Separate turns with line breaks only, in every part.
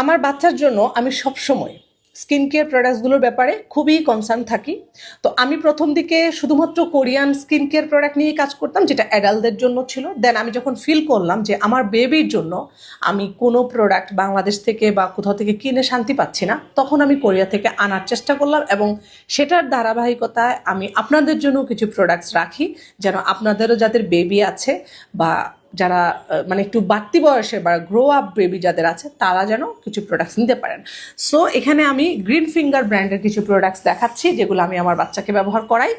আমার বাচ্চার জন্য আমি সবসময় স্কিন কেয়ার প্রোডাক্টসগুলোর ব্যাপারে খুবই কনসার্ন থাকি। তো আমি প্রথম দিকে শুধুমাত্র কোরিয়ান স্কিন কেয়ার প্রোডাক্ট নিয়ে কাজ করতাম, যেটা অ্যাডাল্টদের জন্য ছিল। দেন আমি যখন ফিল করলাম যে আমার বেবির জন্য আমি কোনো প্রোডাক্ট বাংলাদেশ থেকে বা কোথাও থেকে কিনে শান্তি পাচ্ছি না, তখন আমি কোরিয়া থেকে আনার চেষ্টা করলাম এবং সেটার ধারাবাহিকতায় আমি আপনাদের জন্য কিছু প্রোডাক্টস রাখি, যেন আপনাদেরও যাদের বেবি আছে বা যারা মানে একটু বাড়তি বয়সে বা গ্রো আপ বেবি যাদের আছে তারা যেন কিছু প্রোডাক্টস নিতে পারেন। সো এখানে আমি গ্রিন ফিঙ্গার ব্র্যান্ডের কিছু প্রোডাক্টস দেখাচ্ছি, যেগুলো আমি আমার বাচ্চাকে ব্যবহার করাই।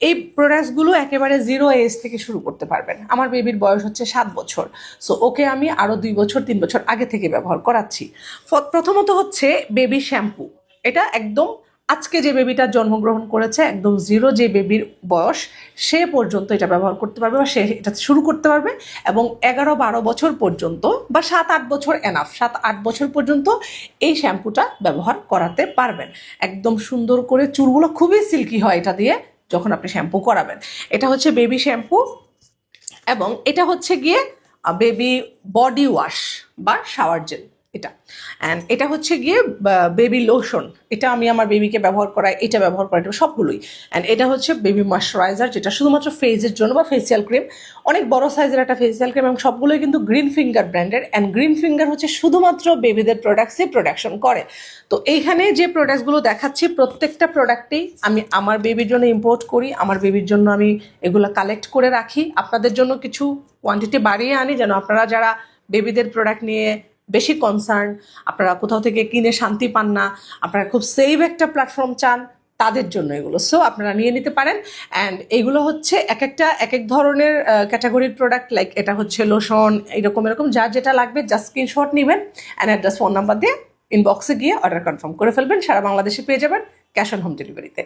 এই প্রোডাক্টসগুলো একেবারে 0 এজ থেকে শুরু করতে পারবেন। আমার বেবির বয়স হচ্ছে 7 বছর। সো ওকে আমি আরও 2 বছর 3 বছর আগে থেকে ব্যবহার করাচ্ছি। প্রথমত হচ্ছে বেবি শ্যাম্পু। এটা একদম আজকে যে বেবিটা জন্মগ্রহণ করেছে, একদম 0 যে বেবির বয়স সে পর্যন্ত এটা ব্যবহার করতে পারবে বা সে এটা শুরু করতে পারবে। এবং 11-12 বছর পর্যন্ত বা 7-8 বছর এনাফ, 7-8 বছর পর্যন্ত এই শ্যাম্পুটা ব্যবহার করাতে পারবেন। একদম সুন্দর করে চুলগুলো খুবই সিল্কি হয় এটা দিয়ে যখন আপনি শ্যাম্পু করাবেন। এটা হচ্ছে বেবি শ্যাম্পু এবং এটা হচ্ছে গিয়ে বেবি বডি ওয়াশ বা শাওয়ার জেল এটা। অ্যান্ড এটা হচ্ছে গিয়ে বেবি লোশন, এটা আমি আমার বেবিকে ব্যবহার করাই, এটা ব্যবহার করাই সবগুলোই। অ্যান্ড এটা হচ্ছে বেবি ময়শ্চারাইজার, যেটা শুধুমাত্র ফেসের জন্য বা ফেসিয়াল ক্রিম, অনেক বড় সাইজের একটা ফেসিয়াল ক্রিম এবং সবগুলোই কিন্তু গ্রিন ফিঙ্গার ব্র্যান্ডের। অ্যান্ড গ্রিন ফিঙ্গার হচ্ছে শুধুমাত্র বেবিদের প্রোডাক্টসই প্রোডাকশন করে। তো এইখানে যে প্রোডাক্টসগুলো দেখাচ্ছি প্রত্যেকটা প্রোডাক্টেই আমি আমার বেবির জন্য ইম্পোর্ট করি, আমার বেবির জন্য আমি এগুলো কালেক্ট করে রাখি, আপনাদের জন্য কিছু কোয়ান্টিটি বাড়িয়ে আনি, যেন আপনারা যারা বেবিদের প্রোডাক্ট নিয়ে বেশি কনসার্ন, আপনারা কোথাও থেকে কিনে শান্তি পান না, আপনারা খুব সেফ একটা প্ল্যাটফর্ম চান, তাদের জন্য এগুলো। সো আপনারা নিয়ে নিতে পারেন। অ্যান্ড এগুলো হচ্ছে এক একটা এক এক ধরনের ক্যাটাগরির প্রোডাক্ট। লাইক এটা হচ্ছে লোশন, এরকম যার যেটা লাগবে জাস্ট স্ক্রিনশট নেবেন অ্যান্ড অ্যাড্রেস ফোন নাম্বার দিয়ে ইনবক্সে গিয়ে অর্ডার কনফার্ম করে ফেলবেন। সারা বাংলাদেশে পেয়ে যাবেন ক্যাশ অন হোম ডেলিভারিতে।